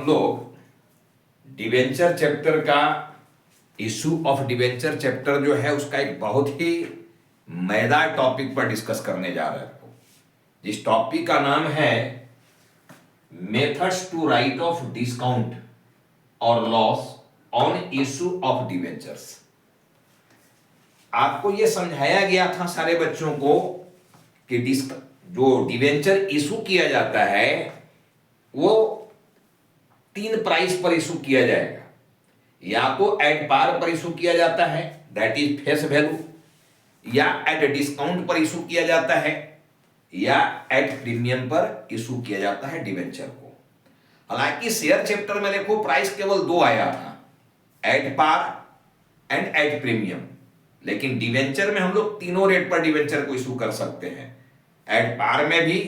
लोग debenture chapter का issue of debenture chapter जो है उसका एक बहुत ही मजेदार टॉपिक पर डिस्कस करने जा रहे हैं। जिस टॉपिक का नाम है methods to write off discount और loss on issue of debentures. आपको यह समझाया गया था सारे बच्चों को कि जो डिवेंचर इशू किया जाता है वो 3 प्राइस पर इशू किया जाएगा। या तो एट पार पर इशू किया जाता है, दैट इज फेस वैल्यू, या एट डिस्काउंट पर इशू किया जाता है, या एट प्रीमियम पर इशू किया जाता है डिवेंचर को। हालांकि शेयर चैप्टर में देखो प्राइस केवल 2 आया था, at par and at premium, लेकिन डिवेंचर में हम लोग तीनों रेट पर डिवेंचर को इशू कर सकते हैं, एट पार में भी,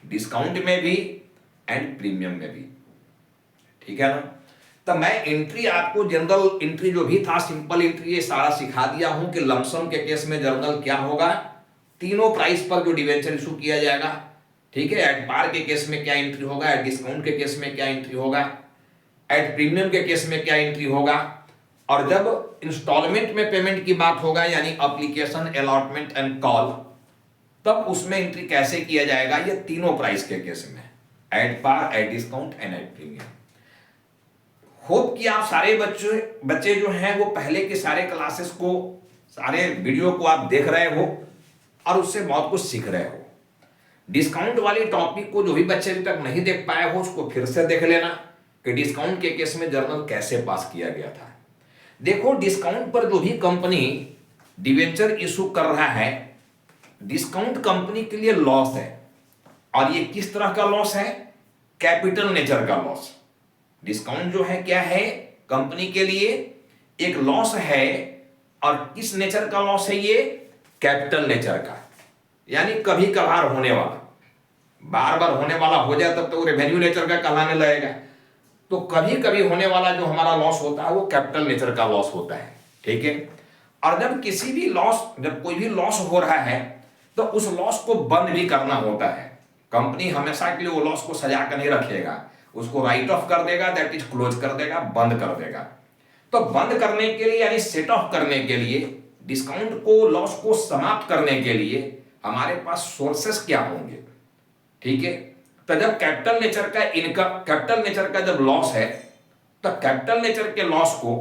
डिस्काउंट में भी एंड प्रीमियम में भी। ठीक है ना। तो मैं एंट्री आपको जनरल एंट्री जो भी था, सिंपल एंट्री, ये सारा सिखा दिया हूं कि लमसम के केस में जर्नल क्या होगा, तीनों प्राइस पर जो डिवेंचर इशू किया जाएगा। ठीक है। एट पार के केस में क्या एंट्री होगा, एट डिस्काउंट के केस में क्या एंट्री होगा, एट प्रीमियम के केस में क्या एंट्री होगा, और जब इंस्टॉलमेंट में पेमेंट की बात होगा यानी एप्लीकेशन, अलॉटमेंट एंड कॉल, तब उसमें एंट्री कैसे किया जाएगा, ये तीनों प्राइस के केस में, at par, at discount and at premium. Hope कि आप सारे बच्चे जो हैं वो पहले के सारे क्लासेस को, सारे वीडियो को आप देख रहे हो और उससे बहुत कुछ सीख रहे हो। डिस्काउंट वाली टॉपिक को जो भी बच्चे अभी तक नहीं देख पाए हो उसको फिर से देख लेना कि डिस्काउंट के केस में जर्नल कैसे पास किया गया था। देखो, डिस्काउंट पर जो भी कंपनी डिवेंचर इशू कर रहा है, डिस्काउंट कंपनी के लिए लॉस है। और ये किस तरह का लॉस है? कैपिटल नेचर का लॉस। डिस्काउंट जो है क्या है, कंपनी के लिए एक लॉस है। और किस नेचर का लॉस है ये? कैपिटल नेचर का, यानी कभी कभार होने वाला। बार बार होने वाला हो जाए तब तो रेवेन्यू नेचर का कहलाने लगेगा। तो कभी कभी होने वाला जो हमारा लॉस होता है वो कैपिटल नेचर का लॉस होता है। ठीक है। और जब किसी भी लॉस, जब कोई भी लॉस हो रहा है तो उस लॉस को बंद भी करना होता है। कंपनी हमेशा के लिए वो लॉस को सजा कर नहीं रखेगा, उसको राइट ऑफ कर देगा, दैट इज क्लोज कर देगा, बंद कर देगा। तो बंद करने के लिए यानी सेट ऑफ करने के लिए, डिस्काउंट को, लॉस को समाप्त करने के लिए हमारे पास सोर्सेस क्या होंगे? ठीक है। तो जब कैपिटल नेचर का इनकम, कैपिटल नेचर का जब लॉस है, तो कैपिटल नेचर के लॉस को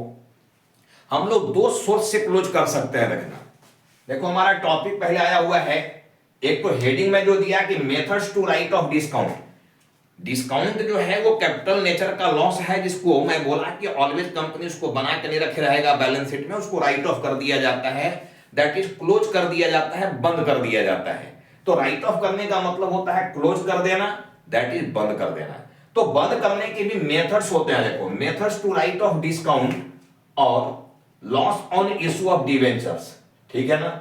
हम लोग 2 सोर्स से क्लोज कर सकते हैं। रखना, देखो हमारा टॉपिक पहले आया हुआ है, एक तो हेडिंग में जो दिया कि methods to write off discount. Discount जो है वो कैपिटल नेचर का लॉस है, जिसको मैं बोला कि ऑलवेज कंपनी उसको बना के नहीं रखे रहेगा बैलेंस शीट में, उसको राइट ऑफ कर दिया जाता है, दैट इज क्लोज कर दिया जाता है, बंद कर दिया जाता है। तो राइट ऑफ करने का मतलब होता है क्लोज कर देना, दैट इज बंद कर देना। तो बंद करने के भी मेथड्स होते हैं। देखो, methods to write off discount और loss on issue of debentures. ठीक है ना।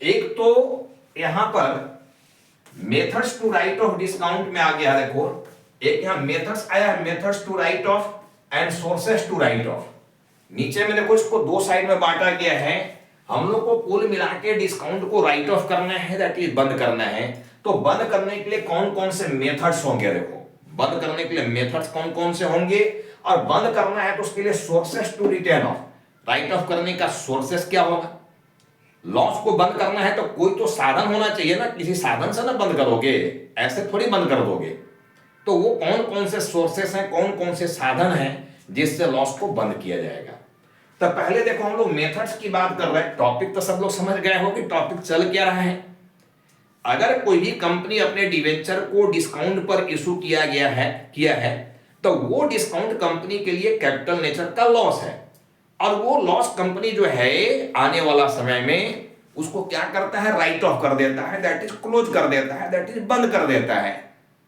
एक तो यहां पर methods to write off discount में आ गया, देखो एक यहां मेथड्स आया है, methods to write off and sources to write off. नीचे में देखो इसको 2 साइड में बांटा गया है। हम लोग को कुल मिला के डिस्काउंट को राइट ऑफ करना है, दैट इज बंद करना है। तो बंद करने के लिए कौन कौन से मेथड्स होंगे? देखो, बंद करने के लिए मेथड्स कौन कौन से होंगे, और बंद करना है तो उसके लिए sources to return off. Write off करने का सोर्सेस क्या होगा? लॉस को बंद करना है तो कोई तो साधन होना चाहिए ना, किसी साधन से ना बंद करोगे, ऐसे थोड़ी बंद कर दोगे। तो वो कौन कौन से सोर्सेस हैं, कौन कौन से साधन हैं जिससे लॉस को बंद किया जाएगा? तो पहले देखो, हम लोग मेथड्स की बात कर रहे हैं। टॉपिक तो सब लोग समझ गए हो कि टॉपिक चल क्या रहा है। अगर कोई भी कंपनी अपने डिवेंचर को डिस्काउंट पर इशू किया है तो वो डिस्काउंट कंपनी के लिए कैपिटल नेचर का लॉस है। और वो लॉस कंपनी जो है आने वाला समय में उसको क्या करता है? राइट ऑफ कर देता है, दैट इज क्लोज कर देता है, दैट इज बंद कर देता है।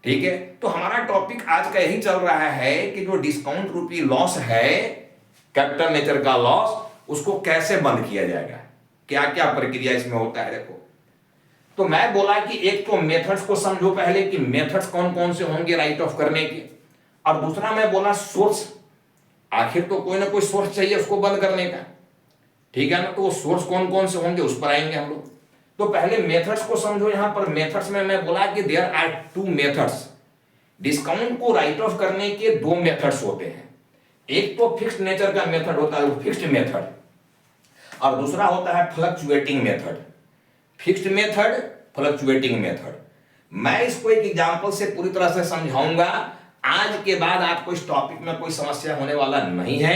ठीक है। तो हमारा टॉपिक आज का यही चल रहा है कि जो डिस्काउंट रूपी लॉस है, कैपिटल नेचर का लॉस, उसको कैसे बंद किया जाएगा, क्या क्या प्रक्रिया इसमें होता है। देखो, तो मैं बोला कि एक तो मेथड्स को समझो पहले कि मेथड्स कौन कौन से होंगे राइट ऑफ करने के, और दूसरा मैं बोला सोर्स, आखिर तो कोई ना कोई सोर्स चाहिए उसको बंद करने का। ठीक है ना। तो वो सोर्स कौन कौन से होंगे उस पर आएंगे हम लोग। तो पहले मेथड्स को समझो। यहां पर मेथड्स में मैं बोला कि देयर आर 2 मेथड्स, डिस्काउंट को राइट ऑफ करने के दो मेथड्स होते हैं। एक तो फिक्स्ड नेचर का मेथड होता है, वो फिक्स्ड मेथड, और दूसरा होता है fluctuating method. Fixed method, fluctuating method. मैं इसको एक एग्जांपल से पूरी तरह से समझाऊंगा। आज के बाद आपको इस टॉपिक में कोई समस्या होने वाला नहीं है,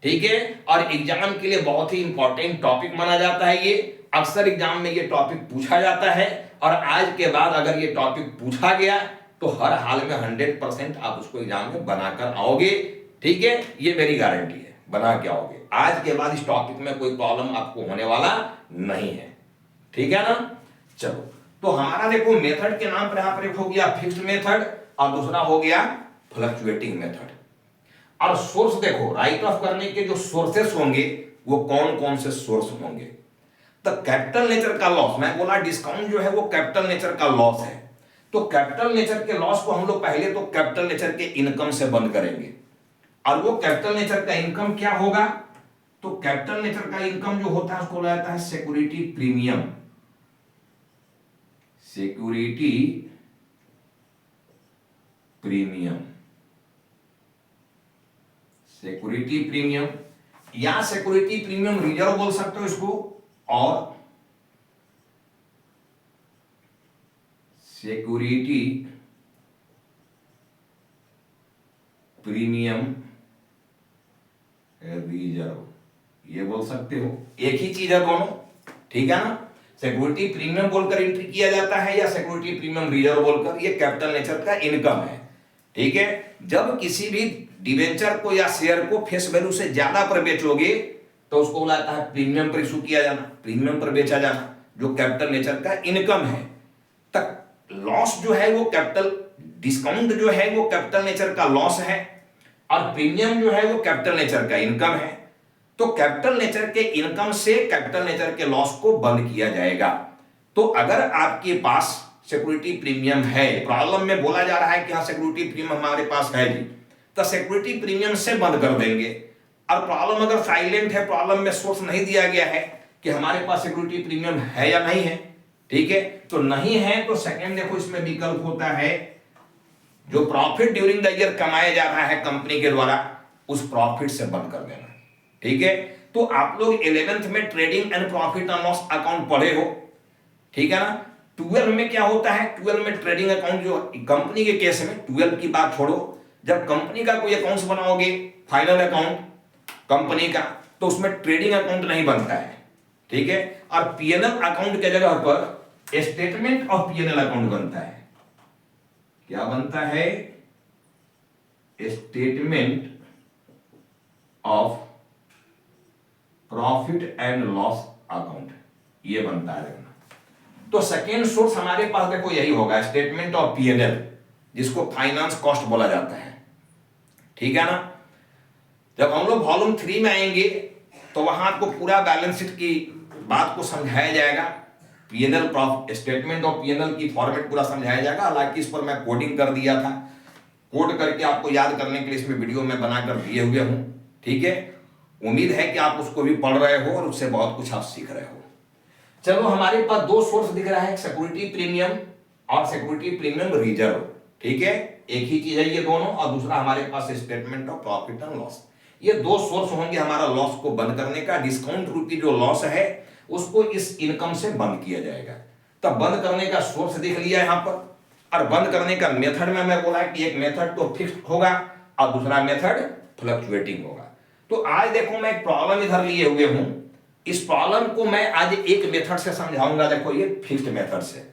ठीक है। और एग्जाम के लिए बहुत ही इंपॉर्टेंट टॉपिक माना जाता है ये। अक्सर एग्जाम में ये टॉपिक पूछा जाता है, और आज के बाद अगर ये टॉपिक पूछा गया तो हर हाल में 100% आप उसको एग्जाम में बनाकर आओगे, ठीक है। ये मेरी गारंटी है, बना के आओगे। आज के बाद इस टॉपिक में कोई प्रॉब्लम आपको होने वाला नहीं है, ठीक है ना। चलो, तो हमारा देखो मेथड के नाम पर यहां पर एक हो गया फिक्स्ड मेथड, और दूसरा हो गया फ्लक्चुएटिंग मेथड। और सोर्स देखो, राइट ऑफ करने के जो सोर्सेस होंगे वो कौन कौन से सोर्स होंगे। तो कैपिटल नेचर का लॉस, मैं बोला डिस्काउंट जो है वो कैपिटल नेचर का लॉस है। तो कैपिटल नेचर के लॉस को हम लोग पहले तो कैपिटल नेचर के इनकम से बंद करेंगे। और वो कैपिटल नेचर का इनकम क्या होगा, तो कैपिटल नेचर का इनकम जो होता है उसको बोला जाता है security premium. Security premium, security premium, या सिक्योरिटी प्रीमियम रिजर्व बोल सकते हो इसको, और सिक्योरिटी प्रीमियम रिजर्व, ये बोल सकते हो। एक ही चीज है दोनों, ठीक है ना। सिक्योरिटी प्रीमियम बोलकर एंट्री किया जाता है, या सिक्योरिटी प्रीमियम रिजर्व बोलकर, ये कैपिटल नेचर का इनकम है, ठीक है। जब किसी भी डिवेंचर को या शेयर को फेस वैल्यू से ज्यादा पर बेचोगे तो उसको बोला जाता है प्रीमियम पर इशू किया जाना, प्रीमियम पर बेचा जाना, जो कैपिटल नेचर का इनकम है। तक लॉस जो है वो कैपिटल, डिस्काउंट जो है वो कैपिटल नेचर का लॉस है, और प्रीमियम जो है वो कैपिटल नेचर का इनकम है। तो कैपिटल नेचर के इनकम से कैपिटल नेचर के लॉस को बंद किया जाएगा। तो अगर आपके पास सिक्योरिटी प्रीमियम है, प्रॉब्लम में बोला जा रहा है कि हाँ सिक्योरिटी प्रीमियम हमारे पास है जी, तो सिक्योरिटी प्रीमियम से बंद कर देंगे। और प्रॉब्लम अगर साइलेंट है, प्रॉब्लम में सोर्स नहीं दिया गया है कि हमारे पास सिक्योरिटी प्रीमियम है या नहीं है, ठीक है, तो नहीं है तो सेकंड देखो इसमें विकल्प होता है, जो प्रॉफिट ड्यूरिंग द ईयर कमाया जा रहा है कंपनी के द्वारा, उस प्रॉफिट से बंद कर देना, ठीक है। तो आप लोग 11th में trading and profit and loss account पढ़े हो, ठीक है ना। 12 में क्या होता है, 12 में ट्रेडिंग अकाउंट, जो कंपनी के केस में 12 की बात छोड़ो, जब कंपनी का कोई अकाउंट्स बनाओगे, फाइनल अकाउंट कंपनी का, तो उसमें ट्रेडिंग अकाउंट नहीं बनता है, ठीक है। और पीएनएल अकाउंट के जगह पर स्टेटमेंट ऑफ पीएनएल अकाउंट बनता है। क्या बनता है, statement of profit and loss account, ये बनता है। तो सेकेंड सोर्स हमारे पास देखो यही होगा, स्टेटमेंट ऑफ पीएनएल, जिसको फाइनेंस कॉस्ट बोला जाता है, ठीक है ना। जब हम लोग वॉल्यूम 3 में आएंगे तो वहां आपको पूरा बैलेंस शीट की बात को समझाया जाएगा, PNL profit, statement of PNL की फॉर्मेट पूरा समझाया जाएगा। हालांकि इस पर मैं कोडिंग कर दिया था, कोड करके आपको याद करने के लिए इसमें वीडियो में बनाकर दिए हुए हूं, ठीक है। उम्मीद है कि आप उसको भी पढ़ रहे हो और उससे बहुत कुछ आप सीख रहे हो। चलो, हमारे पास दो सोर्स दिख रहा है, सिक्योरिटी प्रीमियम और सिक्योरिटी प्रीमियम रिजर्व, ठीक है, एक ही चीज है ये दोनों। और दूसरा हमारे पास statement of profit and loss. ये दो सोर्स होंगे हमारा लॉस को बंद करने का। डिस्काउंट रूपी जो लॉस है उसको इस इनकम से बंद किया जाएगा। तब बंद करने का सोर्स दिख लिया यहां पर, और बंद करने का मेथड में मैं बोला कि एक मेथड तो फिक्स्ड होगा और दूसरा मेथड फ्लक्चुएटिंग होगा। तो आज देखो मैं एक प्रॉब्लम इधर लिए हुए हूं, इस प्रॉब्लम को मैं आज एक मेथड से समझाऊंगा, देखो ये फिक्स्ड मेथड से।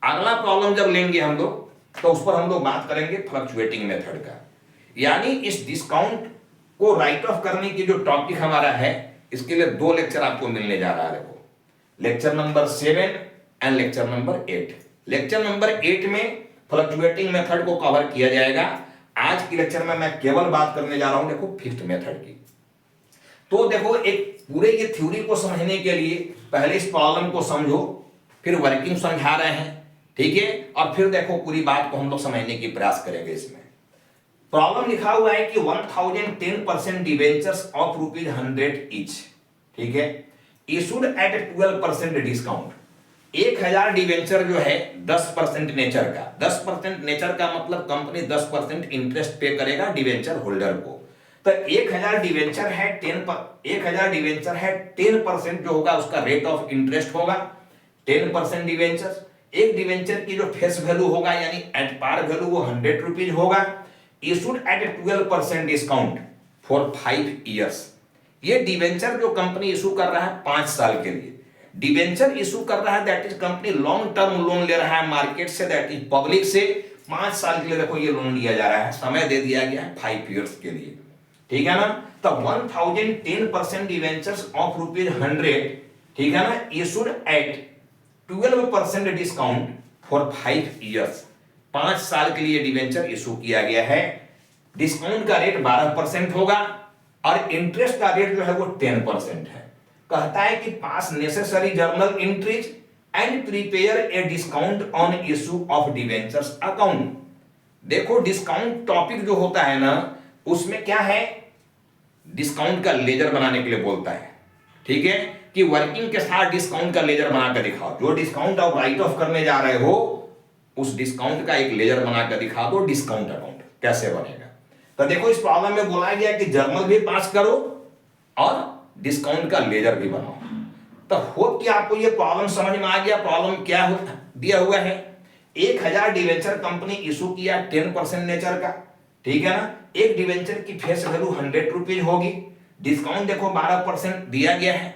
अगला प्रॉब्लम जब लेंगे हम लोग तो उस पर हम लोग बात करेंगे फ्लक्चुएटिंग मेथड का। यानी इस डिस्काउंट को राइट ऑफ करने की जो टॉपिक हमारा है, इसके लिए दो लेक्चर आपको मिलने जा रहा है। देखो, lecture number 7 and lecture number 8। Lecture number 8 में फ्लक्चुएटिंग मेथड को कवर किया जाएगा। आज की लेक्चर में मैं केवल बात करने जा रहा हूं देखो फिक्स्ड मेथड की। तो देखो, एक पूरे ये थ्योरी को समझने के लिए पहले इस प्रॉब्लम को समझो, फिर वर्किंग समझा रहे हैं, ठीक है, और फिर देखो पूरी बात को हम लोग समझने की प्रयास करेंगे। इसमें प्रॉब्लम लिखा हुआ है कि 1010% डिवेंचर्स ऑफ ₹100 ईच, ठीक है, इशूड एट 12% डिस्काउंट। 1000 डिवेंचर जो है 10% नेचर का, 10% नेचर का मतलब कंपनी 10% इंटरेस्ट पे करेगा डिवेंचर होल्डर को। तो 1000 डिवेंचर है 1000 डिवेंचर है 10% जो होगा उसका रेट ऑफ इंटरेस्ट होगा 10% डिवेंचर। एक डिवेंचर की जो फेस वैल्यू होगा यानी एट पार वैल्यू वो 100 रुपीज होगा, issued at 12% discount for 5 years. ये डिवेंचर जो कंपनी इशू कर रहा है 5 साल के लिए डिवेंचर इशू कर रहा है, that is company long term loan ले रहा है मार्केट से, दैट इज पब्लिक से 5 साल के लिए देखो ये लोन लिया जा रहा है, समय दे दिया गया है 5 ईयर्स के लिए, ठीक है ना। तो 1010% डिवेंचर्स ऑफ ₹100, ठीक है ना, issued at 12% discount for 5 years. 5 साल के लिए डिवेंचर इशू किया गया है, डिस्काउंट का रेट 12% होगा और इंटरेस्ट का रेट जो है वो 10% है। कहता है कि पास necessary journal entries and prepare a discount on issue of debentures account. देखो डिस्काउंट टॉपिक जो होता है ना उसमें क्या है, डिस्काउंट का लेजर बनाने के लिए बोलता है, ठीक है, कि वर्किंग के साथ डिस्काउंट का लेजर बनाकर दिखाओ। जो डिस्काउंट आप राइट ऑफ करने जा रहे हो उस डिस्काउंट का एक लेजर बनाकर दिखा दो, डिस्काउंट अकाउंट कैसे बनेगा। तो देखो इस प्रॉब्लम में बोला गया कि जर्नल भी पास करो और डिस्काउंट का लेजर भी बनाओ। तो होप कि आपको ये प्रॉब्लम समझ में आ गया। प्रॉब्लम क्या दिया हुआ है, 1000 डिवेंचर कंपनी इशू किया 10% नेचर का, ठीक है ना। एक डिवेंचर की फेस वैल्यू 100 रुपीज होगी, डिस्काउंट देखो 12% दिया गया है।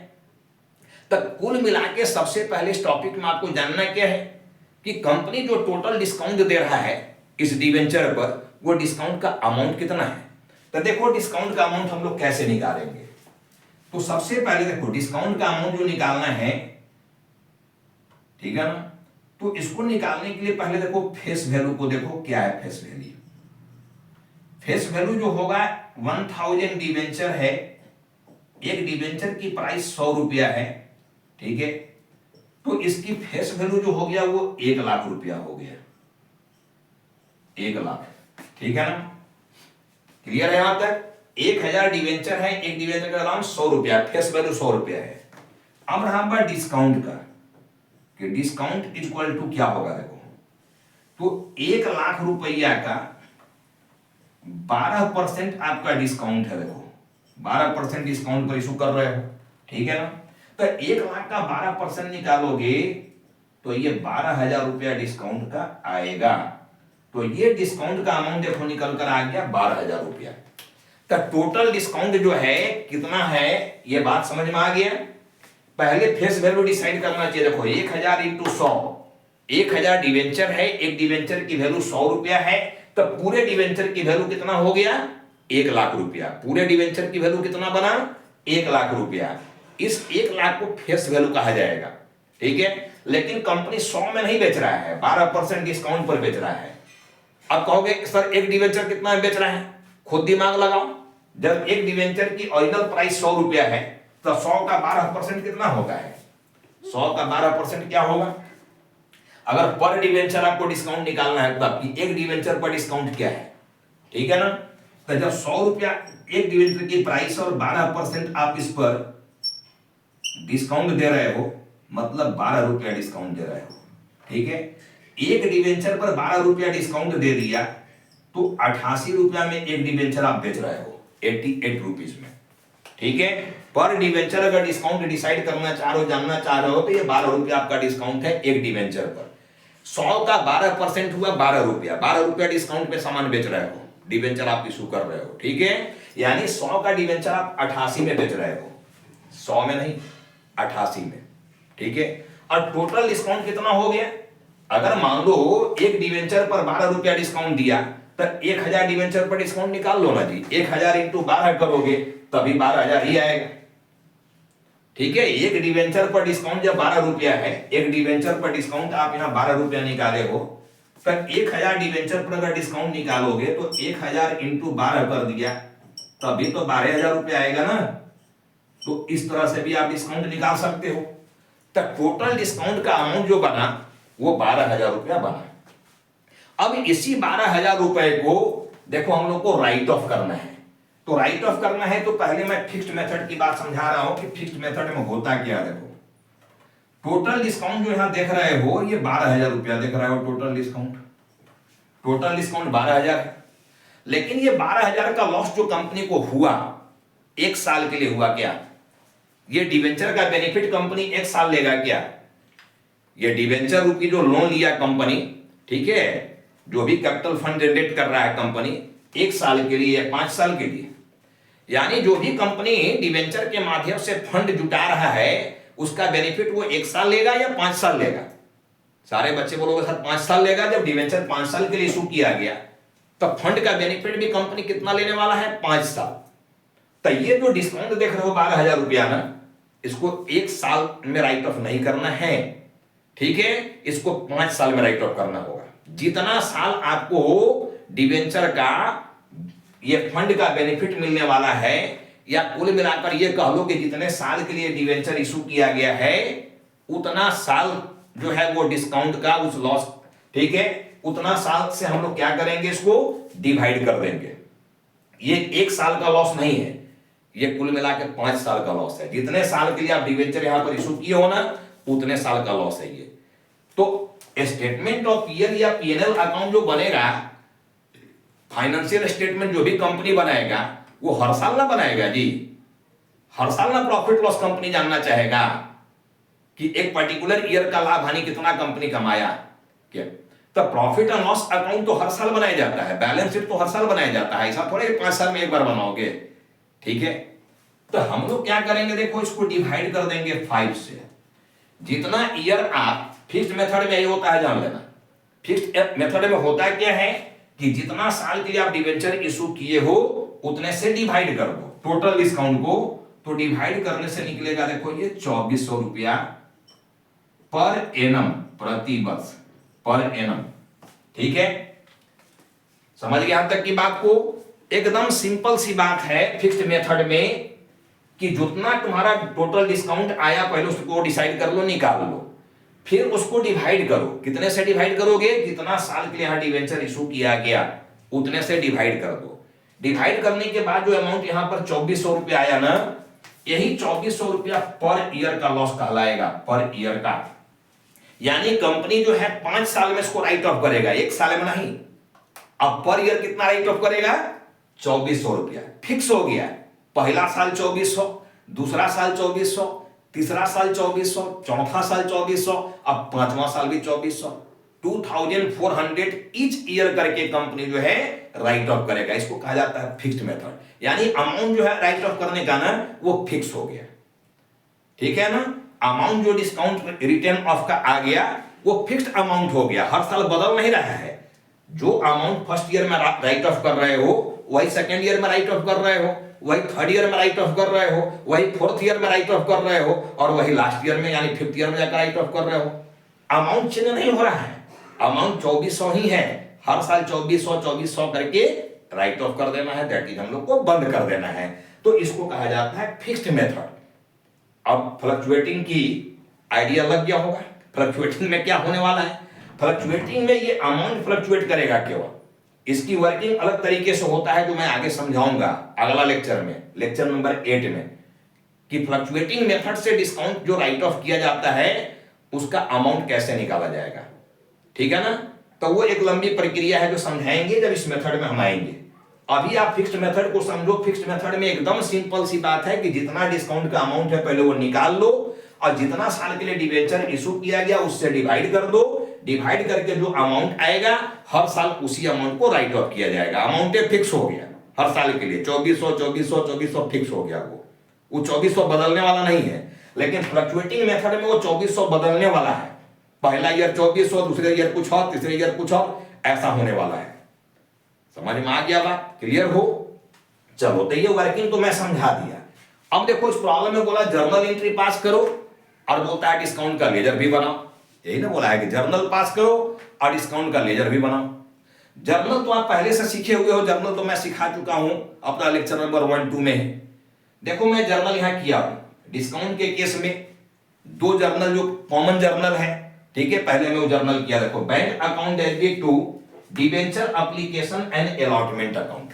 तो कुल मिला के सबसे पहले इस टॉपिक में आपको जानना क्या है कि कंपनी जो टोटल डिस्काउंट दे रहा है इस डिवेंचर पर वो डिस्काउंट का अमाउंट कितना है। तो देखो डिस्काउंट का अमाउंट हम लोग कैसे निकालेंगे। तो सबसे पहले देखो डिस्काउंट का अमाउंट जो निकालना है, ठीक है ना, तो इसको निकालने के लिए पहले देखो फेस वैल्यू को देखो क्या है फेस वैल्यू। फेस वैल्यू जो होगा 1000 डिवेंचर है, एक डिवेंचर की प्राइस 100 रुपया है, ठीक है। तो इसकी फेस वैल्यू जो हो गया वो 1 लाख रुपया हो गया, 1 लाख, ठीक है ना। क्लियर है यहां तक। 1000 डिवेंचर है, एक डिवेंचर का दाम 100 रुपया, फेस वैल्यू 100 रुपया है। अब रहा बात डिस्काउंट का कि डिस्काउंट इक्वल टू क्या होगा। देखो तो 1 लाख रुपया का 12% आपका डिस्काउंट है। देखो 12% डिस्काउंट पर इशू कर रहे हो, ठीक है ना। तो 1 लाख का 12% निकालोगे तो ये 12,000 रुपया डिस्काउंट का आएगा। तो ये डिस्काउंट का अमाउंट देखो निकल कर आ गया 12,000 रुपया। तो टोटल डिस्काउंट जो है कितना है ये बात समझ में आ गया। पहले फेस वैल्यू डिसाइड करना चाहिए। देखो 1000 इंटू 100, 1000 डिवेंचर है, एक डिवेंचर की वैल्यू 100 रुपया है, तो पूरे डिवेंचर की वैल्यू कितना हो गया 1 लाख रुपया। पूरे डिवेंचर की वैल्यू कितना बना 1 लाख रुपया। इस 1 लाख को फेस वैल्यू कहा जाएगा, ठीक है। लेकिन कंपनी 100 में नहीं बेच रहा है, 12% डिस्काउंट पर बेच रहा है। अब कहोगे सर एक डिवेंचर कितना में बेच रहा है, खुद दिमाग लगाओ। जब एक डिवेंचर की ओरिजिनल प्राइस 100 रुपया है तो 100 का 12% कितना होगा है, 100 का 12% क्या होगा। अगर पर डिवेंचर आपको डिस्काउंट निकालना है तो आपकी एक डिवेंचर पर डिस्काउंट क्या है, ठीक है ना। तो जब 100 रुपया एक डिवेंचर की प्राइस और 12% आप इस पर डिस्काउंट दे रहे हो, मतलब 12 रुपया डिस्काउंट दे रहे हो, ठीक है। एक डिवेंचर पर 12 रुपया डिस्काउंट दे दिया तो 88 रुपया में एक डिवेंचर आप बेच रहे हो 88 रुपीज में, ठीक है। पर डिवेंचर अगर डिस्काउंट डिसाइड करना चाह रहे हो, जानना चाह रहे हो, तो ये 12 रुपया आपका डिस्काउंट है एक डिवेंचर पर। 100 का 12% हुआ 12 रुपया, 12 रुपया डिस्काउंट पे सामान बेच रहे हो, डिवेंचर आप इशू कर रहे हो, ठीक है। यानी 100 का डिवेंचर आप 88 में बेच रहे हो, 100 में नहीं 88 में, ठीक है। और टोटल डिस्काउंट कितना हो गया। अगर मान लो एक डिवेंचर पर 12 रुपया डिस्काउंट दिया तो 1000 डिवेंचर पर डिस्काउंट निकाल लो ना जी। 1000 इंटू 12 करोगे तभी 12,000 ही आएगा, ठीक है। एक डिवेंचर पर डिस्काउंट जब 12 रुपया है, एक डिवेंचर पर डिस्काउंट आप यहां 12 रुपया निकाले हो, तो 1000 डिवेंचर पर अगर डिस्काउंट निकालोगे तो 1000 इंटू 12 कर दिया तभी तो 12,000 रुपया आएगा ना। तो इस तरह से भी आप डिस्काउंट निकाल सकते हो। तो टोटल डिस्काउंट का अमाउंट जो बना वो 12,000 रुपया बना। अब इसी 12,000 रुपए को देखो हम लोग को राइट ऑफ करना है। तो राइट ऑफ करना है तो पहले मैं फिक्स्ड मेथड की बात समझा रहा हूं कि फिक्स्ड मेथड में होता क्या। देखो टोटल डिस्काउंट जो यहां देख रहे हो ये 12,000 रुपया देख रहे हो। टोटल डिस्काउंट 12,000 है। लेकिन ये 12,000 का लॉस जो कंपनी को हुआ एक साल के लिए हुआ क्या? ये डिवेंचर का बेनिफिट कंपनी एक साल लेगा क्या? ये डिवेंचर रूपी जो लोन लिया कंपनी, ठीक है, जो भी कैपिटल फंड जनरेट कर रहा है कंपनी एक साल के लिए या 5 साल के लिए, यानी जो भी कंपनी डिवेंचर के माध्यम से फंड जुटा रहा है उसका बेनिफिट वो 1 साल लेगा या 5 साल लेगा? सारे बच्चे बोलोगे सर 5 साल लेगा। जब डिवेंचर 5 साल के लिए इशू किया गया तो फंड का बेनिफिट भी कंपनी कितना लेने वाला है? 5 साल। तो ये जो डिस्काउंट देख रहे हो 12,000 रुपया ना, इसको 1 साल में राइट ऑफ नहीं करना है, ठीक है, इसको 5 साल में राइट ऑफ करना होगा। जितना साल आपको डिवेंचर का ये फंड का बेनिफिट मिलने वाला है, या कुल मिलाकर ये कह लो कि जितने साल के लिए डिवेंचर इशू किया गया है उतना साल जो है वो डिस्काउंट का उस लॉस, ठीक है, उतना साल से हम लोग क्या करेंगे, इसको डिवाइड कर देंगे। ये 1 साल का लॉस नहीं है, ये कुल मिलाकर 5 साल का लॉस है। जितने साल के लिए आप डिवेंचर यहां पर इशू किए हो ना उतने साल का लॉस है ये। तो स्टेटमेंट ऑफ ईयर या पीएनएल अकाउंट जो बनेगा, फाइनेंशियल स्टेटमेंट जो भी कंपनी बनाएगा वो हर साल ना बनाएगा जी। हर साल ना प्रॉफिट लॉस कंपनी जानना चाहेगा कि एक पर्टिकुलर ईयर का लाभ हानि कितना कंपनी कमाया क्या। तो प्रॉफिट एंड लॉस अकाउंट तो हर साल बनाया जाता है, बैलेंस शीट तो हर साल बनाया जाता है, ऐसा थोड़े 5 साल में एक बार बनाओगे, ठीक है। तो हम लोग क्या करेंगे, देखो इसको डिवाइड कर देंगे 5 से। जितना ईयर आप फिक्स्ड मेथड में यही होता है, जान लेना। फिक्स्ड मेथड में होता क्या है कि जितना साल के लिए आप डिवेंचर इशू किए हो उतने से डिवाइड कर दो टोटल डिस्काउंट को। तो डिवाइड करने से निकलेगा, देखो ये 2400 रुपया पर एनम, प्रति वर्ष, पर एनम, ठीक है। समझ गए यहां तक की बात को? एकदम सिंपल सी बात है फिक्स्ड मेथड में कि जितना तुम्हारा टोटल डिस्काउंट आया पहले उसको डिसाइड कर लो, निकाल लो, फिर उसको डिवाइड करो। कितने से डिवाइड करोगे? जितना साल के लिए यहां डिवेंचर इशू किया गया उतने से डिवाइड कर दो। डिवाइड करने के बाद जो अमाउंट यहां पर 2400 रुपया आया ना, यही 2400 रुपया पर ईयर का लॉस कहलाएगा, पर ईयर का। यानी कंपनी जो है 5 साल में इसको राइट ऑफ करेगा, 1 साल में नहीं। अब पर ईयर कितना राइट ऑफ करेगा? 2400 रुपया फिक्स हो गया। पहला साल 2400, दूसरा साल 2400, तीसरा साल 2400, चौथा साल 2400, अब 5वां साल भी 2400, 2400 ईच ईयर करके कंपनी जो है राइट ऑफ करेगा। इसको कहा जाता है फिक्स्ड मेथड। यानी अमाउंट जो है राइट ऑफ करने का ना वो फिक्स हो गया, ठीक है ना। अमाउंट जो डिस्काउंट रिटर्न ऑफ का आ गया वो फिक्स्ड अमाउंट हो गया, हर साल बदल नहीं रहा है। जो अमाउंट फर्स्ट ईयर में राइट ऑफ कर रहे हो वही सेकेंड ईयर में राइट ऑफ कर रहे हो, वही थर्ड ईयर में राइट ऑफ कर रहे हो, वही फोर्थ ईयर में राइट ऑफ कर रहे हो, और वही लास्ट ईयर में यानी 5th ईयर में जाकर राइट ऑफ कर रहे हो। अमाउंट चेंज नहीं हो रहा है, अमाउंट 2400 ही है। हर साल 2400 करके राइट ऑफ कर देना है, दैट इज हम लोग को बंद कर देना है। तो इसको कहा जाता है फिक्स्ड मेथड। अब फ्लक्चुएटिंग की आइडिया लग गया होगा। फ्लक्चुएटिंग में क्या होने वाला है? फ्लक्चुएटिंग में ये अमाउंट फ्लक्चुएट करेगा केवल, इसकी वर्किंग अलग तरीके से होता है जो मैं आगे समझाऊंगा अगला लेक्चर में, लेक्चर नंबर 8 में, कि फ्लक्चुएटिंग मेथड से डिस्काउंट जो राइट ऑफ किया जाता है उसका अमाउंट कैसे निकाला जाएगा, ठीक है ना। तो वो एक लंबी प्रक्रिया है जो समझाएंगे जब इस मेथड में हम आएंगे। अभी आप फिक्स्ड मेथड को समझो। फिक्स्ड मेथड में एकदम सिंपल सी बात है कि जितना डिस्काउंट का अमाउंट है पहले वो निकाल लो, और जितना साल के लिए डिवेंचर इशू किया गया उससे डिवाइड कर दो। डिवाइड करके जो अमाउंट आएगा हर साल उसी अमाउंट को राइट ऑफ किया जाएगा। अमाउंट फिक्स हो गया हर साल के लिए, 2400 फिक्स हो गया। वो 2400 बदलने वाला नहीं है। लेकिन फ्लक्चुएटिंग मेथड में वो 2400 बदलने वाला है। पहला ईयर 2400, दूसरे ईयर कुछ और, तीसरे ईयर कुछ और, ऐसा होने वाला है। समझ में आ गया बात? क्लियर हो? चलो, तो ये वर्किंग तो मैं समझा दिया। अब देखो इस प्रॉब्लम में बोला जर्नल एंट्री पास करो और बोलता है डिस्काउंट का लेजर भी बनाओ। यही ना बोला है कि जर्नल पास करो और डिस्काउंट का लेजर भी बनाओ। जर्नल तो आप पहले से सीखे हुए हो, जर्नल तो मैं सिखा चुका हूं अपना लेक्चर नंबर 1-2 में। देखो मैं जर्नल यहां किया हूं। डिस्काउंट के केस में 2 जर्नल जो कॉमन जर्नल है, ठीक है, पहले मैं वो जर्नल किया। देखो, bank account debit to debenture application and allotment account,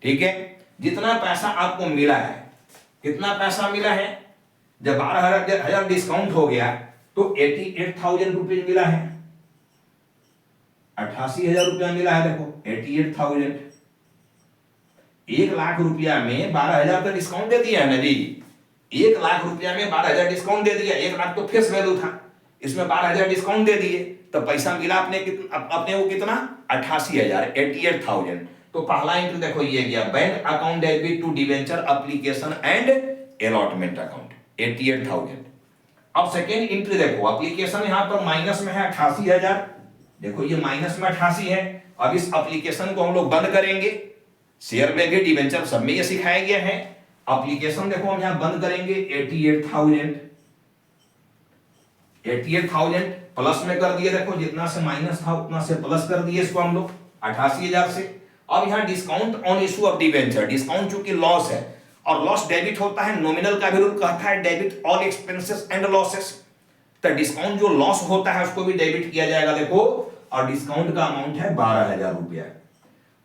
ठीक है। जितना पैसा आपको मिला है, कितना पैसा मिला है, जब 12,000 डिस्काउंट हो गया तो 88,000 रुपये मिला है, 88,000 रुपया मिला है। देखो 88,000, 1,00,000 रुपया में 12,000 का डिस्काउंट दे दिया है ना जी। 1,00,000 रुपया में 12,000 डिस्काउंट दे दिया। 1,00,000 तो फेस वैल्यू था, इसमें 12,000 डिस्काउंट दे दिए, तो पैसा मिला अपने को कितना, 88,000, 88,000। तो पहला एंट्री देखो ये गया, bank account debit to debenture application and allotment account, 88,000। अब सेकेंड एंट्री देखो, एप्लीकेशन यहां पर माइनस में है 88,000, देखो ये माइनस में 88 है। अब इस एप्लीकेशन को हम लोग बंद करेंगे, शेयर में भी डिवेंचर सब में ये सिखाया गया है। एप्लीकेशन देखो हम यहां बंद करेंगे, 88,000, 88,000 प्लस में कर दिए। देखो जितना से माइनस था उतना से प्लस कर दिए इसको हम लोग 88,000 से। अब यहां discount on issue of debenture, discount चूंकि लॉस है और लॉस डेबिट होता है, नॉमिनल का भी रूल कहता है debit all expenses and losses, तो डिस्काउंट जो लॉस होता है उसको भी डेबिट किया जाएगा। देखो और डिस्काउंट का अमाउंट है 12,000 रुपया।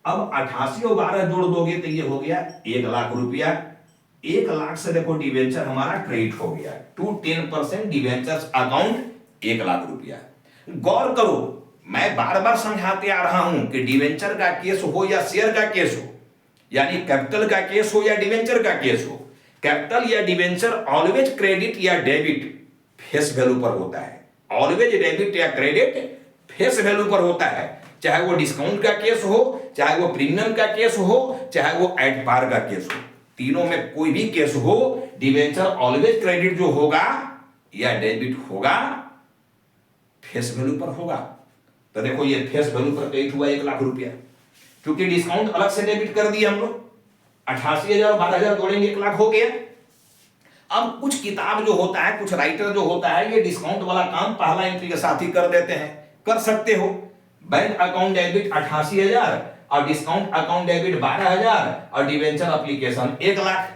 अब 88 और 12 जोड़ दोगे तो ये हो गया 1,00,000 रुपया। 1,00,000 से देखो डिवेंचर हमारा क्रेडिट हो गया टू 10% डिवेंचर्स अकाउंट 1,00,000 रुपया। गौर करो, मैं बार बार समझाते आ रहा हूं कि डिवेंचर का केस हो या शेयर का केस हो, यानी कैपिटल का केस हो या डिवेंचर का केस हो, कैपिटल या डिवेंचर ऑलवेज क्रेडिट या डेबिट फेस वैल्यू पर होता है। ऑलवेज डेबिट या क्रेडिट फेस वैल्यू पर होता है, चाहे वो डिस्काउंट का केस हो, चाहे वो प्रीमियम का केस हो, चाहे वो एट पार का केस हो, तीनों में कोई भी केस हो, डिवेंचर ऑलवेज क्रेडिट जो होगा या डेबिट होगा फेस वैल्यू पर होगा। तो देखो ये फेस वैल्यू पर क्रेडिट हुआ 1,00,000 रुपया, क्योंकि डिस्काउंट अलग से डेबिट कर दिया हम लोग। 88,000 12,000 जोड़ेंगे 1,00,000 हो गया। अब कुछ किताब जो होता है, कुछ राइटर जो होता है, ये डिस्काउंट वाला काम पहला एंट्री के साथ ही कर देते हैं। कर सकते हो, बैंक अकाउंट डेबिट 88,000 और डिस्काउंट अकाउंट डेबिट 12,000 और डिवेंचर एप्लीकेशन 1,00,000।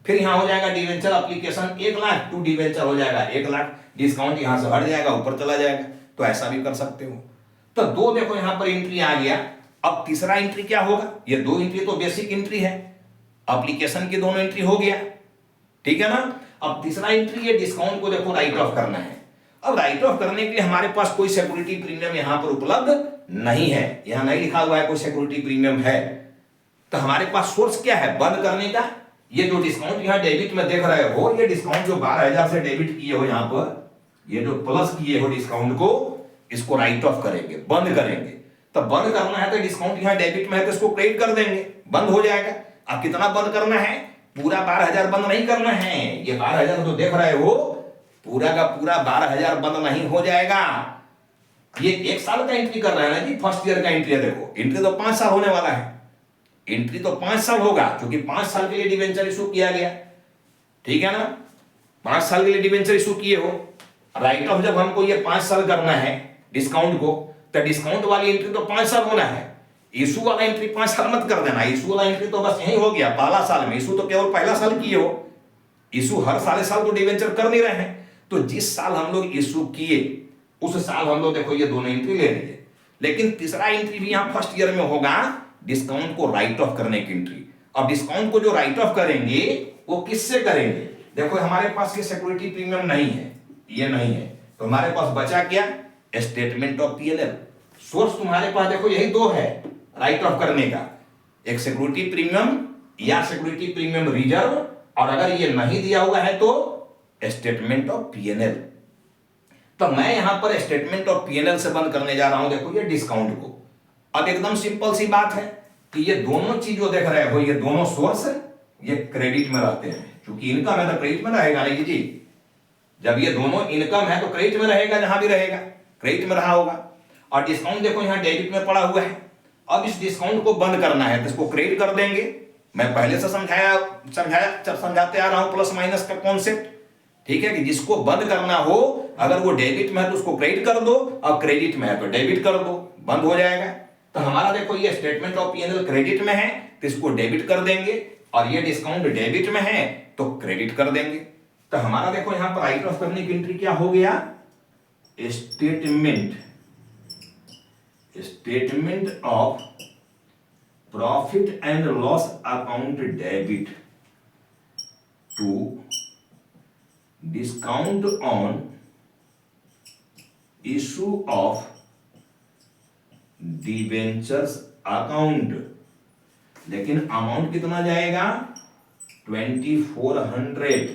फिर यहां हो जाएगा डिवेंचर एप्लीकेशन 1,00,000 टू डिवेंचर हो जाएगा 1,00,000, डिस्काउंट यहां से हट जाएगा, ऊपर चला जाएगा। तो ऐसा भी कर सकते हो। तो दो देखो यहां पर एंट्री आ गया। अब तीसरा एंट्री क्या होगा, ये दो एंट्री तो बेसिक एंट्री है, एप्लीकेशन की दोनों एंट्री हो गया, ठीक है ना। अब तीसरा एंट्री ये डिस्काउंट को देखो राइट ऑफ करना है। अब राइट ऑफ करने के लिए हमारे पास कोई सिक्योरिटी प्रीमियम यहां पर उपलब्ध नहीं है, यहां नहीं लिखा हुआ है कोई सिक्योरिटी प्रीमियम है। तो हमारे पास सोर्स क्या है बंद करने का, ये जो डिस्काउंट यहां डेबिट में देख रहे हो, ये डिस्काउंट जो 12,000 से डेबिट किए हो यहां पर, ये जो प्लस किए हो डिस्काउंट को, इसको राइट ऑफ करेंगे, बंद करेंगे। तो बंद करना है तो डिस्काउंट यहां डेबिट में है तो इसको क्रेडिट कर देंगे, बंद हो जाएगा। अब कितना बंद करना है, पूरा 12,000 बंद नहीं करना है। ये 12,000 जो देख रहे हो पूरा का पूरा 12,000 बंद नहीं हो जाएगा। ये 1 साल का एंट्री कर रहे हैं ना जी, फर्स्ट ईयर का एंट्री है। देखो एंट्री तो 5 साल होने वाला है, एंट्री तो 5 साल होगा, क्योंकि 5 साल के लिए डिवेंचर इशू किया गया, ठीक है ना। 5 साल के लिए डिवेंचर इशू किए हो, राइट ऑफ जब हमको ये 5 साल करना है डिस्काउंट को, तो डिस्काउंट वाली एंट्री तो 5 साल होना है। इशू वाला एंट्री 5 साल मत कर देना, इशू वाला एंट्री तो बस यही हो गया पहला साल में, इशू तो केवल पहला साल किए हो, इशू हर साल तो डिवेंचर कर नहीं रहे हैं। तो जिस साल हम लोग इशू किए उस साल हम लोग देखो ये दोनों एंट्री ले लिए। लेकिन तीसरा एंट्री भी यहां फर्स्ट ईयर में होगा, डिस्काउंट को राइट ऑफ करने की एंट्री। अब डिस्काउंट को जो राइट ऑफ करेंगे वो किससे करेंगे, देखो हमारे पास ये सिक्योरिटी प्रीमियम नहीं है, ये नहीं है, तो हमारे पास बचा क्या, स्टेटमेंट ऑफ पीएनएल। सोर्स तुम्हारे पास देखो यही दो है राइट ऑफ करने का, एक सिक्योरिटी प्रीमियम या सिक्योरिटी प्रीमियम रिजर्व, और अगर ये नहीं दिया हुआ है तो स्टेटमेंट ऑफ पीएनएल। तो मैं यहां पर स्टेटमेंट ऑफ पीएनएल से बंद करने जा रहा हूं, देखो ये डिस्काउंट को। अब एकदम सिंपल सी बात है कि ये दोनों चीज जो देख रहे हो, ये दोनों सोर्स ये क्रेडिट में रहते हैं, क्योंकि इनकम है तो क्रेडिट में रहेगा नहीं जी। जब ये दोनों इनकम है तो क्रेडिट में रहेगा, जहां भी रहेगा क्रेडिट में रहा होगा। और डिस्काउंट देखो यहां डेबिट में पड़ा हुआ है। अब इस डिस्काउंट को बंद करना है तो इसको क्रेडिट कर देंगे। मैं पहले से समझाते आ रहा हूं प्लस माइनस का कॉन्सेप्ट, ठीक है, कि जिसको बंद करना हो अगर वो डेबिट में है तो उसको क्रेडिट कर दो, और क्रेडिट में है तो डेबिट कर दो, बंद हो जाएगा। तो हमारा देखो ये स्टेटमेंट ऑफ पीएनएल क्रेडिट में है तो इसको डेबिट कर देंगे, और ये डिस्काउंट डेबिट में है तो क्रेडिट कर देंगे। तो हमारा देखो यहां पर राइट ऑफ करने की एंट्री क्या हो गया, statement of profit and loss account debit to discount on issue of debentures account, लेकिन अमाउंट कितना जाएगा 2400,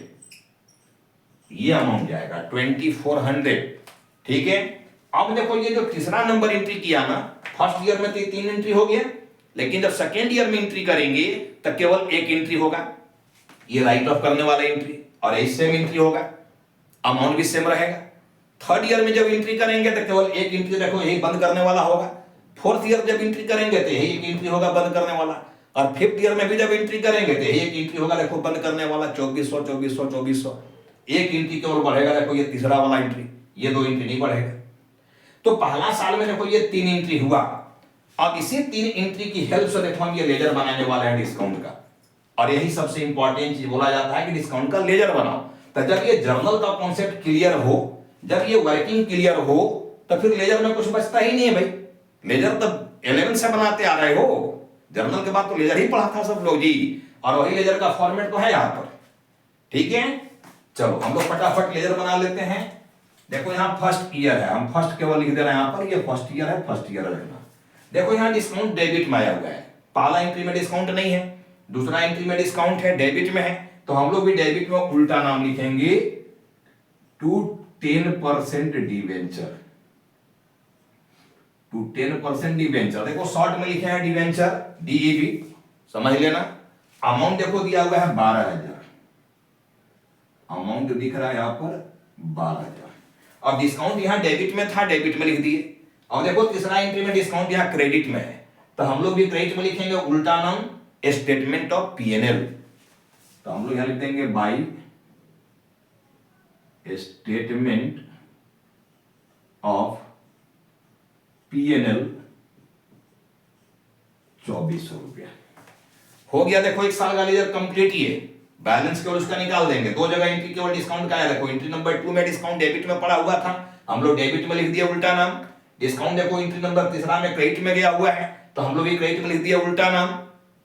ये अमाउंट जाएगा 2400। ठीक है, अब देखो ये जो तीसरा नंबर एंट्री किया ना, फर्स्ट ईयर में तो 3 एंट्री हो गया, लेकिन जब सेकेंड ईयर में एंट्री करेंगे तब केवल 1 एंट्री होगा, ये राइट ऑफ करने वाला एंट्री, और ये सेम एंट्री होगा, अमाउंट भी सेम रहेगा। थर्ड ईयर में जब एंट्री करेंगे तो केवल 1 एंट्री, देखो यही बंद करने वाला होगा। फोर्थ ईयर जब एंट्री करेंगे तो यही 1 एंट्री होगा बंद करने वाला, और फिफ्थ ईयर में भी जब एंट्री करेंगे तो यही 1 एंट्री होगा, देखो बंद करने वाला 2400 2400 2400, 1 एंट्री केवल बढ़ेगा, देखो ये तीसरा वाला एंट्री, ये 2 एंट्री नहीं बढ़ेगा। तो पहला साल में देखो ये 3 एंट्री हुआ। अब इसी 3 एंट्री की हेल्प से देखो हम ये लेजर बनाने वाले हैं डिस्काउंट का, और यही सबसे इंपॉर्टेंट चीज बोला जाता है कि डिस्काउंट का लेजर बनाओ। तो जब ये जर्नल का कॉन्सेप्ट क्लियर हो, जब ये वर्किंग क्लियर हो, तो फिर लेजर में कुछ बचता ही नहीं है भाई। लेजर तो 11 से बनाते आ रहे हो, जर्नल के बाद तो लेजर ही पढ़ा था सब लोग जी, और वही लेजर का फॉर्मेट तो है यहां पर। ठीक है, चलो हम लोग फटाफट लेजर बना लेते हैं। देखो यहाँ फर्स्ट ईयर है, हम फर्स्ट केवल लिख दे रहे हैं यहाँ पर, ये फर्स्ट ईयर है, फर्स्ट ईयर रखना। देखो यहाँ डिस्काउंट डेबिट में आया हुआ है, पहला एंट्री में डिस्काउंट नहीं है, दूसरा एंट्री में डिस्काउंट है, डेबिट में है, तो हम लोग भी डेबिट में उल्टा नाम लिखेंगे, टू 10% डिवेंचर, टू 10% डिवेंचर। देखो शॉर्ट में लिखे हैं डिवेंचर, डीईवी, समझ लेना। अमाउंट देखो दिया हुआ है 12,000, अमाउंट दिख रहा है यहाँ पर 12,000। अब डिस्काउंट यहाँ डेबिट में था, डेबिट में लिख दिए। अब देखो तीसरा एंट्री में डिस्काउंट यहाँ क्रेडिट में है, तो हम लोग भी क्रेडिट में लिखेंगे, उल्टा नाम स्टेटमेंट ऑफ पीएनएल। तो हम लोग यहां लिख देंगे बाई स्टेटमेंट ऑफ पीएनएल 2400 रुपया हो गया। देखो 1 साल का लेजर कंप्लीट ही है, बैलेंस केवल उसका निकाल देंगे। 2 जगह एंट्री केवल डिस्काउंट का है, देखो एंट्री नंबर 2 में डिस्काउंट डेबिट में पड़ा हुआ था, हम लोग डेबिट में लिख दिया उल्टा नाम। डिस्काउंट देखो एंट्री नंबर तीसरा में क्रेडिट में गया हुआ है, तो हम लोग भी क्रेडिट में लिख दिया उल्टा नाम।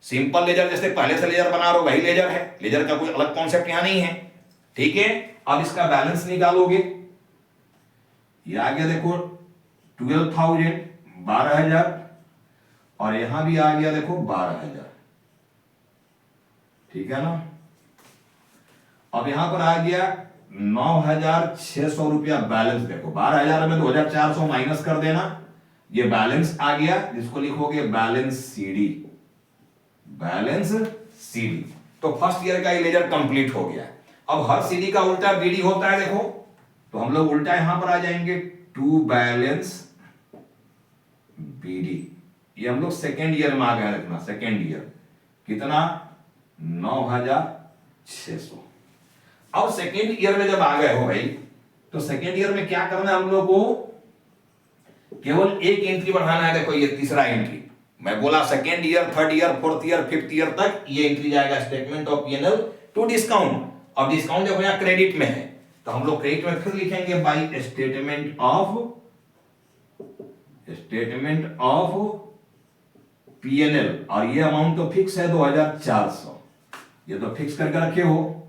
सिंपल लेजर, जैसे पहले से लेजर बना रहे हो वही लेजर है, लेजर का कोई अलग कॉन्सेप्ट यहां नहीं है। ठीक है, अब इसका बैलेंस निकालोगे, ये आ गया देखो 12,000, 12,000, और यहां भी आ गया देखो 12,000। ठीक है ना। अब यहां पर आ गया 9,600 रुपया बैलेंस। देखो 12,000 में 2,400 माइनस कर देना, ये बैलेंस आ गया, जिसको लिखोगे बैलेंस सीडी, बैलेंस सीडी। तो फर्स्ट ईयर का ये लेजर कंप्लीट हो गया। अब हर सीडी का उल्टा बीडी होता है, देखो तो हम लोग उल्टा यहां पर आ जाएंगे, टू बैलेंस बीडी। ये हम लोग सेकेंड ईयर में आ गए, रखना सेकेंड ईयर कितना 9,600। अब सेकेंड ईयर में जब आ गए हो भाई, तो सेकेंड ईयर में क्या करना है हम लोग को, केवल 1 एंट्री बढ़ाना है। देखो ये तीसरा एंट्री, मैं बोला second year, third year, fourth year, fifth year तक ये एंट्री जाएगा statement of PNL to discount. अब डिस्काउंट देखो यहाँ क्रेडिट में है, तो हम लोग क्रेडिट में फिर लिखेंगे बाई स्टेटमेंट ऑफ पीएनएल, और ये अमाउंट तो फिक्स है 2,400, ये तो फिक्स करके रखे हो।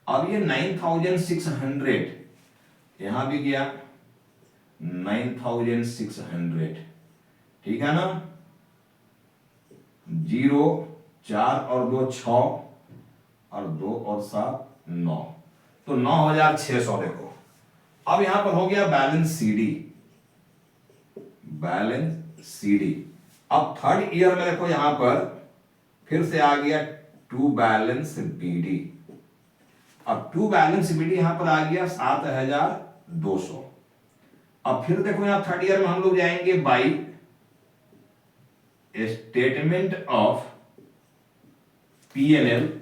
अब ये 9,600 यहां भी गया 9,600, ठीक है ना। 0, 4 और 2 6, और 2 और 7 9, तो 9,600। देखो अब यहां पर हो गया बैलेंस सीडी, बैलेंस सीडी। अब थर्ड ईयर में देखो यहां पर फिर से आ गया टू बैलेंस बीडी। अब टू बैलेंस बीडी यहां पर आ गया 7,200। अब फिर देखो यहां थर्ड ईयर में हम लोग जाएंगे बाई स्टेटमेंट ऑफ पीएनएल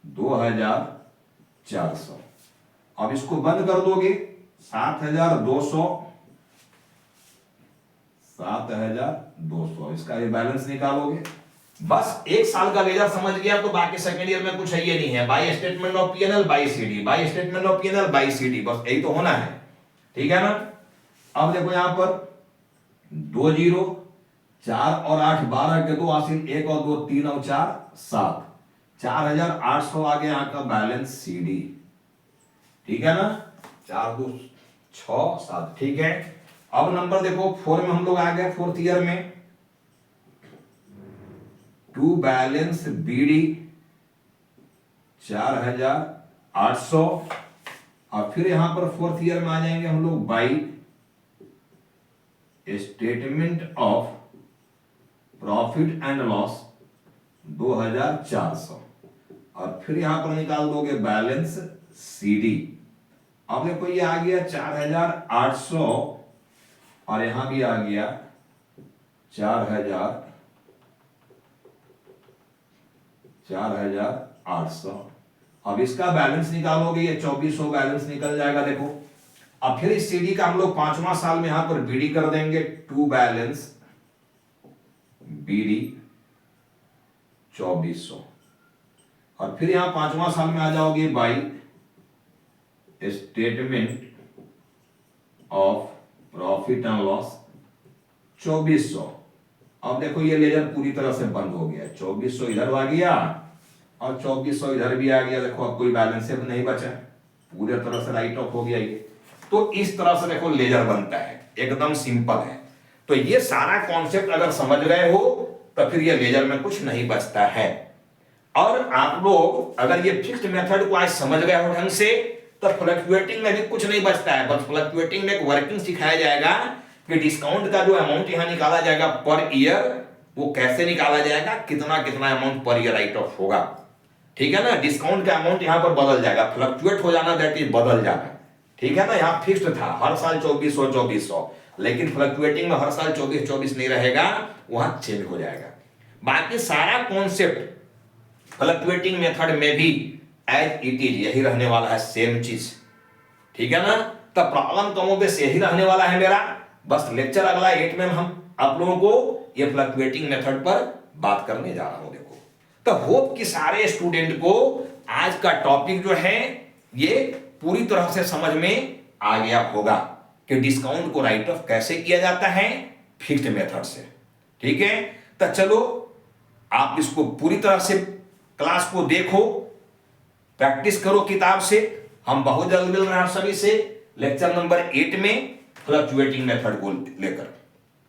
2,400। अब इसको बंद कर दोगे, 7,200, 7,200, इसका ये बैलेंस निकालोगे। बस 1 साल का लेजर समझ गया तो बाकी सेकेंड ईयर में कुछ है ये नहीं है, by statement of PNL by CD, by statement of PNL by CD, बस यही तो होना है। ठीक है ना। अब देखो यहां पर 2 0, 4 और 8 12 के 2 हासिल, 1 और 2 3 और 4 7, 4,800 आ गया यहां का बैलेंस सीडी। ठीक है ना, 4 2 6 7, ठीक है। अब नंबर देखो 4 में हम लोग आ गए, 4th ईयर में। टू बैलेंस बीडी 4800, और फिर यहां पर 4th ईयर में आ जाएंगे हम लोग by statement of profit and loss 2400, और फिर यहां पर निकाल दोगे बैलेंस सीडी। अब देखो ये आ गया 4800, और यहां भी आ गया 4800। अब इसका बैलेंस निकालोगे, ये 2400 बैलेंस निकल जाएगा देखो। अब फिर इस सीडी का हम लोग 5वां साल में यहां पर बीडी कर देंगे, टू बैलेंस बीडी 2400, और फिर यहां 5वां साल में आ जाओगे by statement of profit and loss 2400। अब देखो ये लेजर पूरी तरह से बंद हो गया, 2400 इधर आ गया और 2400 इधर भी आ गया। देखो अब कोई बैलेंस नहीं बचा, पूरी तरह से राइट ऑफ हो गया ये। तो इस तरह से देखो लेजर बनता है, एकदम सिंपल है। तो ये सारा कॉन्सेप्ट अगर समझ गए हो तो फिर ये लेजर में कुछ नहीं बचता है। और आप लोग अगर ये फिक्स्ड मेथड को आज समझ गए हो ढंग से, तो फ्लक्चुएटिंग में भी कुछ नहीं बचता है। बस फ्लक्चुएटिंग में एक वर्किंग सिखाया जाएगा कि डिस्काउंट का जो अमाउंट यहां निकाला जाएगा पर ईयर, वो कैसे निकाला जाएगा, कितना कितना amount per year right of होगा, ठीक है ना। डिस्काउंट का अमाउंट यहां पर बदल जाएगा, फ्लक्चुएट हो जाना दैट इज बदल जाना, ठीक है ना। यहां फिक्स्ड था हर साल 2400, लेकिन फ्लक्चुएटिंग में हर साल 24 नहीं रहेगा, वहां चेंज हो जाएगा। बाकी सारा कॉन्सेप्ट फ्लक्चुएटिंग मेथड में भी एज इट इज यही रहने वाला है, सेम चीज, ठीक है ना। तो प्रॉब्लम कमोबेश यही रहने वाला है मेरा। बस लेक्चर अगला 8 में हम आप लोगों को ये फ्लक्चुएटिंग मेथड पर बात करने जा रहा हूं। देखो तो होप कि सारे स्टूडेंट को आज का टॉपिक जो है ये पूरी तरह से समझ में आ गया होगा कि डिस्काउंट को राइट ऑफ कैसे किया जाता है फिक्स्ड मेथड से, ठीक है। तो चलो आप इसको पूरी तरह से क्लास को देखो, प्रैक्टिस करो किताब से। हम बहुत जल्द मिल रहे हैं सभी से लेक्चर नंबर 8 में फ्लक्चुएटिंग मेथड को लेकर,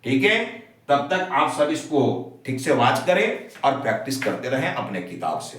ठीक है। तब तक आप सब इसको ठीक से वॉच करें और प्रैक्टिस करते रहें अपने किताब से।